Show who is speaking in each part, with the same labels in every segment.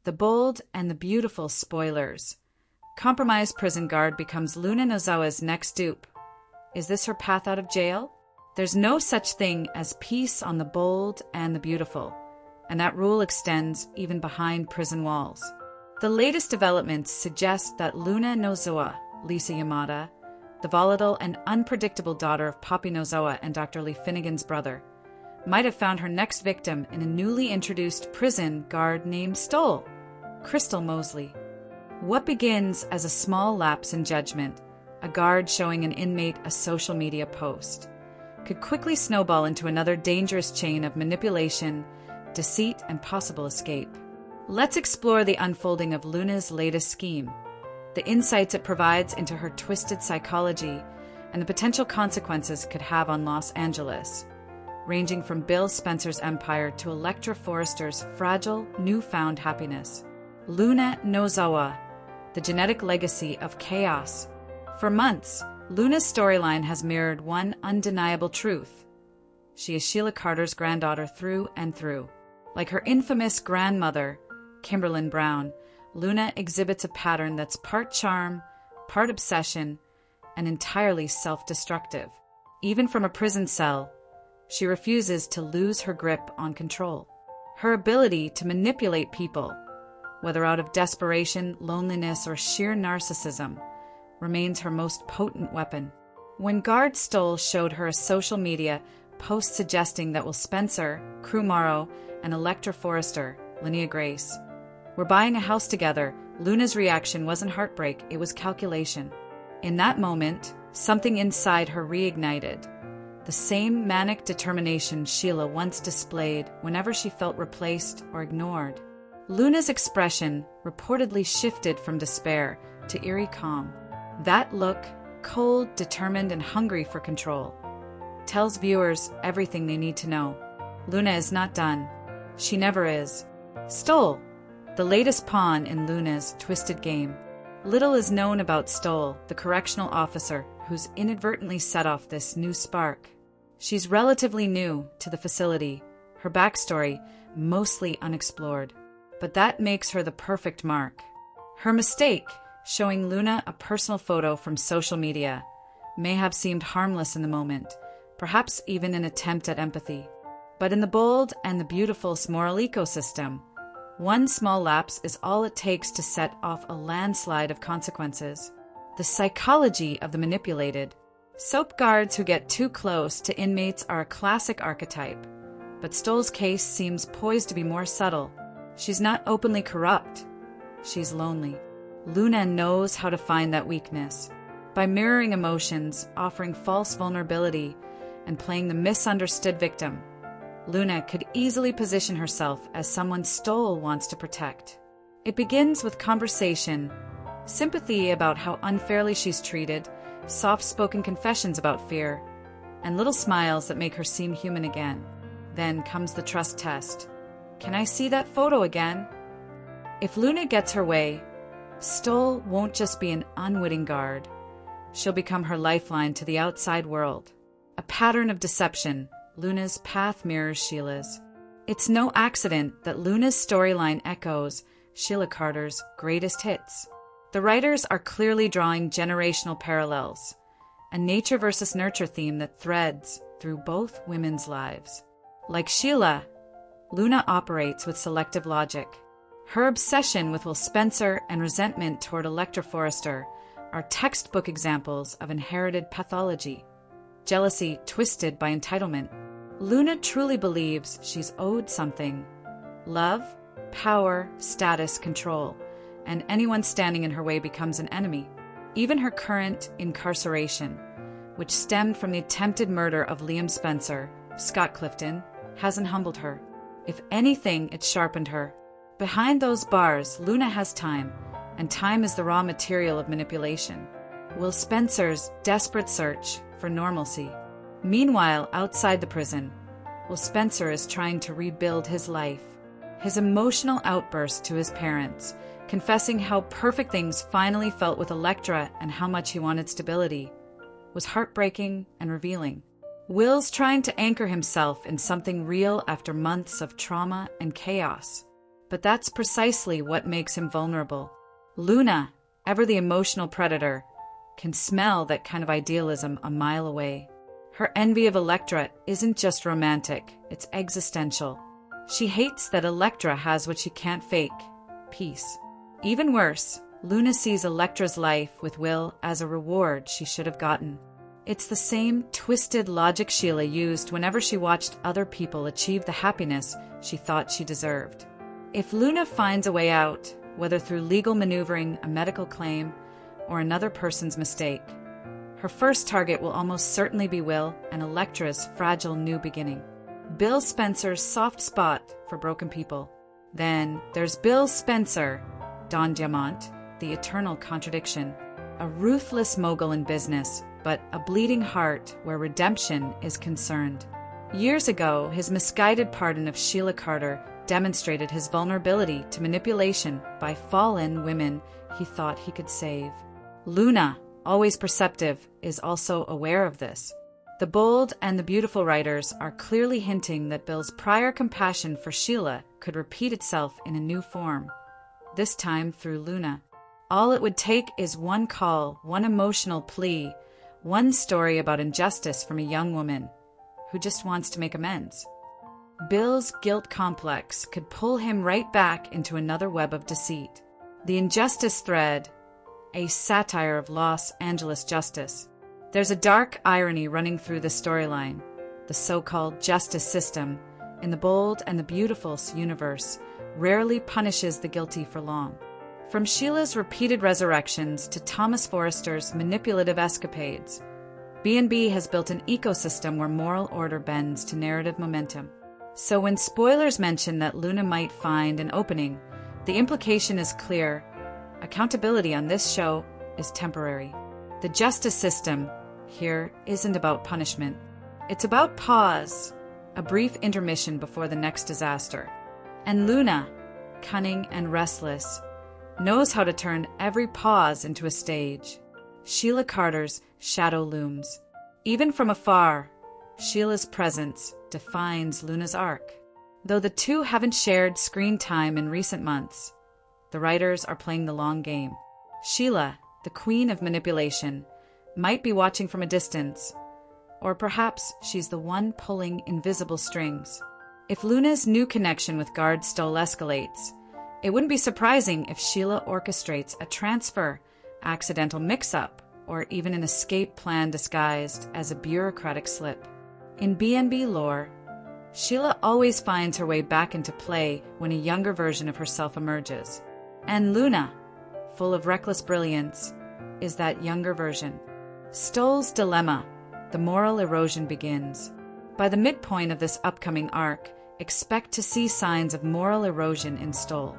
Speaker 1: The bold and the beautiful spoilers. Compromised prison guard becomes Luna Nozawa's next dupe. Is this her path out of jail? There's no such thing as peace on the bold and the beautiful, and that rule extends even behind prison walls. The latest developments suggest that Luna Nozawa, Lisa Yamada, the volatile and unpredictable daughter of Poppy Nozawa and Dr. Lee Finnegan's brother, might have found her next victim in a newly introduced prison guard named Stoll, Crystal Mosley. What begins as a small lapse in judgment, a guard showing an inmate a social media post, could quickly snowball into another dangerous chain of manipulation, deceit, and possible escape. Let's explore the unfolding of Luna's latest scheme, the insights it provides into her twisted psychology, and the potential consequences it could have on Los Angeles, ranging from Bill Spencer's empire to Electra Forrester's fragile, newfound happiness. Luna Nozawa, the genetic legacy of chaos. For months, Luna's storyline has mirrored one undeniable truth. She is Sheila Carter's granddaughter through and through. Like her infamous grandmother, Kimberlyn Brown, Luna exhibits a pattern that's part charm, part obsession, and entirely self-destructive. Even from a prison cell, she refuses to lose her grip on control. Her ability to manipulate people, whether out of desperation, loneliness, or sheer narcissism, remains her most potent weapon. When guard Stoll showed her a social media post suggesting that Will Spencer, Crew Morrow, and Electra Forrester, Linnea Grace, were buying a house together, Luna's reaction wasn't heartbreak, it was calculation. In that moment, something inside her reignited. The same manic determination Sheila once displayed whenever she felt replaced or ignored. Luna's expression reportedly shifted from despair to eerie calm. That look, cold, determined, and hungry for control, tells viewers everything they need to know. Luna is not done. She never is. Stoll, the latest pawn in Luna's twisted game. Little is known about Stoll, the correctional officer who's inadvertently set off this new spark. She's relatively new to the facility, her backstory mostly unexplored. But that makes her the perfect mark. Her mistake, showing Luna a personal photo from social media, may have seemed harmless in the moment, perhaps even an attempt at empathy. But in the bold and the beautiful moral ecosystem, one small lapse is all it takes to set off a landslide of consequences. The psychology of the manipulated. Soap guards who get too close to inmates are a classic archetype, but Stoll's case seems poised to be more subtle. She's not openly corrupt. She's lonely. Luna knows how to find that weakness. By mirroring emotions, offering false vulnerability, and playing the misunderstood victim, Luna could easily position herself as someone Stoll wants to protect. It begins with conversation, sympathy about how unfairly she's treated, soft-spoken confessions about fear, and little smiles that make her seem human again. Then comes the trust test. Can I see that photo again? If Luna gets her way, Stoll won't just be an unwitting guard. She'll become her lifeline to the outside world. A pattern of deception, Luna's path mirrors Sheila's. It's no accident that Luna's storyline echoes Sheila Carter's greatest hits. The writers are clearly drawing generational parallels, a nature versus nurture theme that threads through both women's lives. Like Sheila, Luna operates with selective logic. Her obsession with Will Spencer and resentment toward Electra Forrester are textbook examples of inherited pathology. Jealousy twisted by entitlement. Luna truly believes she's owed something. Love, power, status, control, and anyone standing in her way becomes an enemy. Even her current incarceration, which stemmed from the attempted murder of Liam Spencer, Scott Clifton, hasn't humbled her. If anything, it sharpened her. Behind those bars, Luna has time, and time is the raw material of manipulation. Will Spencer's desperate search for normalcy. Meanwhile, outside the prison, Will Spencer is trying to rebuild his life. His emotional outburst to his parents, confessing how perfect things finally felt with Electra and how much he wanted stability, was heartbreaking and revealing. Will's trying to anchor himself in something real after months of trauma and chaos. But that's precisely what makes him vulnerable. Luna, ever the emotional predator, can smell that kind of idealism a mile away. Her envy of Electra isn't just romantic, it's existential. She hates that Electra has what she can't fake: peace. Even worse, Luna sees Electra's life with Will as a reward she should have gotten. It's the same twisted logic Sheila used whenever she watched other people achieve the happiness she thought she deserved. If Luna finds a way out, whether through legal maneuvering, a medical claim, or another person's mistake, her first target will almost certainly be Will and Electra's fragile new beginning. Bill Spencer's soft spot for broken people. Then there's Bill Spencer, Don Diamant, the eternal contradiction. A ruthless mogul in business, but a bleeding heart where redemption is concerned. Years ago, his misguided pardon of Sheila Carter demonstrated his vulnerability to manipulation by fallen women he thought he could save. Luna, always perceptive, is also aware of this. The bold and the beautiful writers are clearly hinting that Bill's prior compassion for Sheila could repeat itself in a new form, this time through Luna. All it would take is one call, one emotional plea, one story about injustice from a young woman who just wants to make amends. Bill's guilt complex could pull him right back into another web of deceit. The injustice thread, a satire of Los Angeles justice. There's a dark irony running through the storyline. The so-called justice system, in the bold and the beautiful universe, rarely punishes the guilty for long. From Sheila's repeated resurrections to Thomas Forrester's manipulative escapades, B&B has built an ecosystem where moral order bends to narrative momentum. So when spoilers mention that Luna might find an opening, the implication is clear. Accountability on this show is temporary. The justice system here isn't about punishment. It's about pause, a brief intermission before the next disaster. And Luna, cunning and restless, knows how to turn every pause into a stage. Sheila Carter's shadow looms. Even from afar, Sheila's presence defines Luna's arc. Though the two haven't shared screen time in recent months, the writers are playing the long game. Sheila, the queen of manipulation, might be watching from a distance, or perhaps she's the one pulling invisible strings. If Luna's new connection with Guard Stoll escalates, it wouldn't be surprising if Sheila orchestrates a transfer, accidental mix-up, or even an escape plan disguised as a bureaucratic slip. In B&B lore, Sheila always finds her way back into play when a younger version of herself emerges. And Luna, full of reckless brilliance, is that younger version. Stoll's dilemma, the moral erosion begins. By the midpoint of this upcoming arc, expect to see signs of moral erosion in Stoll.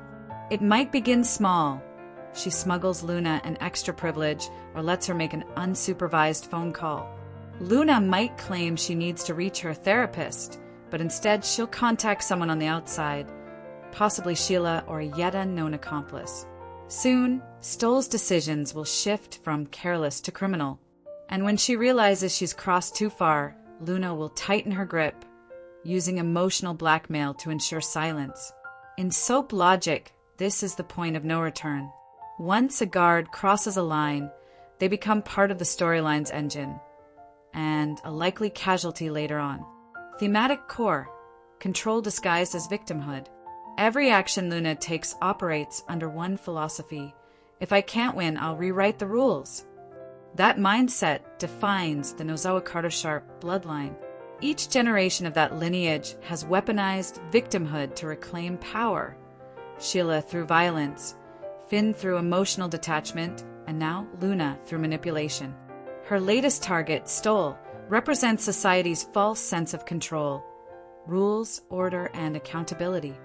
Speaker 1: It might begin small. She smuggles Luna an extra privilege or lets her make an unsupervised phone call. Luna might claim she needs to reach her therapist, but instead she'll contact someone on the outside, possibly Sheila or a yet unknown accomplice. Soon, Stoll's decisions will shift from careless to criminal. And when she realizes she's crossed too far, Luna will tighten her grip, using emotional blackmail to ensure silence. In soap logic, this is the point of no return. Once a guard crosses a line, they become part of the storyline's engine, and a likely casualty later on. Thematic core, control disguised as victimhood. Every action Luna takes operates under one philosophy: if I can't win, I'll rewrite the rules. That mindset defines the Nozawa Carter-Sharp bloodline. Each generation of that lineage has weaponized victimhood to reclaim power. Sheila through violence, Finn through emotional detachment, and now Luna through manipulation. Her latest target, Stoll, represents society's false sense of control, rules, order, and accountability.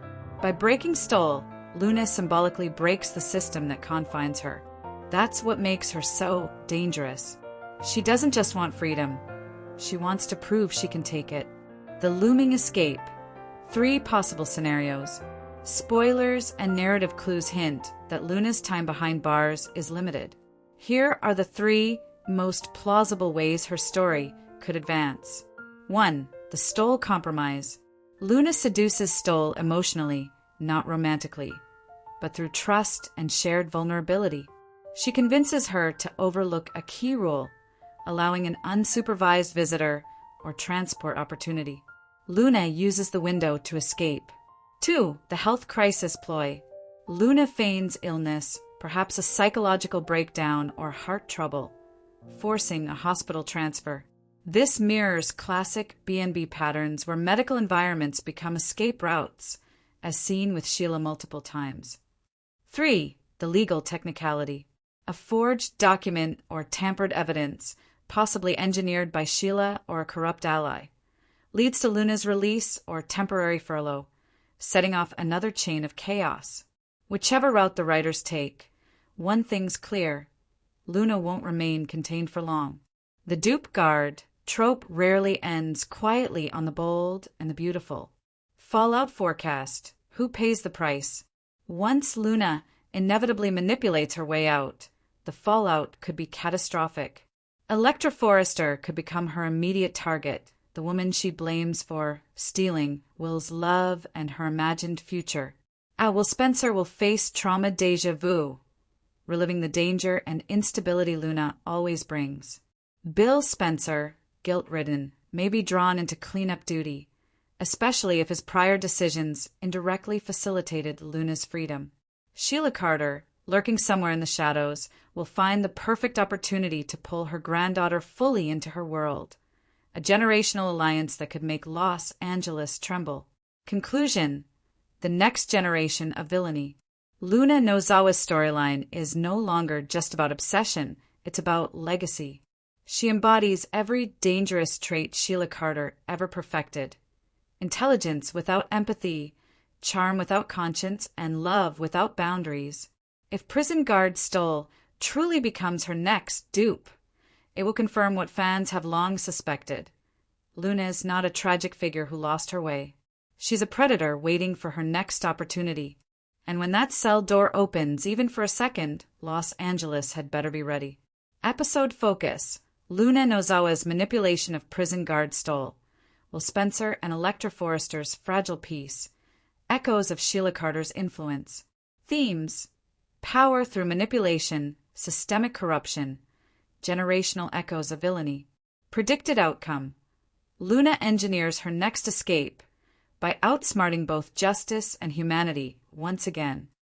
Speaker 1: By breaking Stoll, Luna symbolically breaks the system that confines her. That's what makes her so dangerous. She doesn't just want freedom. She wants to prove she can take it. The looming escape. 3 possible scenarios. Spoilers and narrative clues hint that Luna's time behind bars is limited. Here are the 3 most plausible ways her story could advance. 1. The Stoll compromise. Luna seduces Stoll emotionally, not romantically, but through trust and shared vulnerability. She convinces her to overlook a key rule, allowing an unsupervised visitor or transport opportunity. Luna uses the window to escape. 2. The health crisis ploy. Luna feigns illness, perhaps a psychological breakdown or heart trouble, forcing a hospital transfer. This mirrors classic B&B patterns where medical environments become escape routes, as seen with Sheila multiple times. 3. The legal technicality. A forged document or tampered evidence, possibly engineered by Sheila or a corrupt ally, leads to Luna's release or temporary furlough, setting off another chain of chaos. Whichever route the writers take, one thing's clear: Luna won't remain contained for long. The dupe guard trope rarely ends quietly on the bold and the beautiful. Fallout forecast: who pays the price? Once Luna inevitably manipulates her way out, the fallout could be catastrophic. Electra Forrester could become her immediate target, the woman she blames for stealing Will's love and her imagined future. Will Spencer will face trauma déjà vu, reliving the danger and instability Luna always brings. Bill Spencer, guilt-ridden, may be drawn into cleanup duty, especially if his prior decisions indirectly facilitated Luna's freedom. Sheila Carter, lurking somewhere in the shadows, will find the perfect opportunity to pull her granddaughter fully into her world, a generational alliance that could make Los Angeles tremble. Conclusion: the next generation of villainy. Luna Nozawa's storyline is no longer just about obsession, it's about legacy. She embodies every dangerous trait Sheila Carter ever perfected: intelligence without empathy, charm without conscience, and love without boundaries. If Prison Guard Stole truly becomes her next dupe, it will confirm what fans have long suspected. Luna is not a tragic figure who lost her way. She's a predator waiting for her next opportunity. And when that cell door opens, even for a second, Los Angeles had better be ready. Episode focus: Luna Nozawa's manipulation of Prison Guard Stole, Will Spencer and Electra Forrester's fragile peace, echoes of Sheila Carter's influence. Themes: power through manipulation, systemic corruption, generational echoes of villainy. Predicted outcome: Luna engineers her next escape by outsmarting both justice and humanity once again.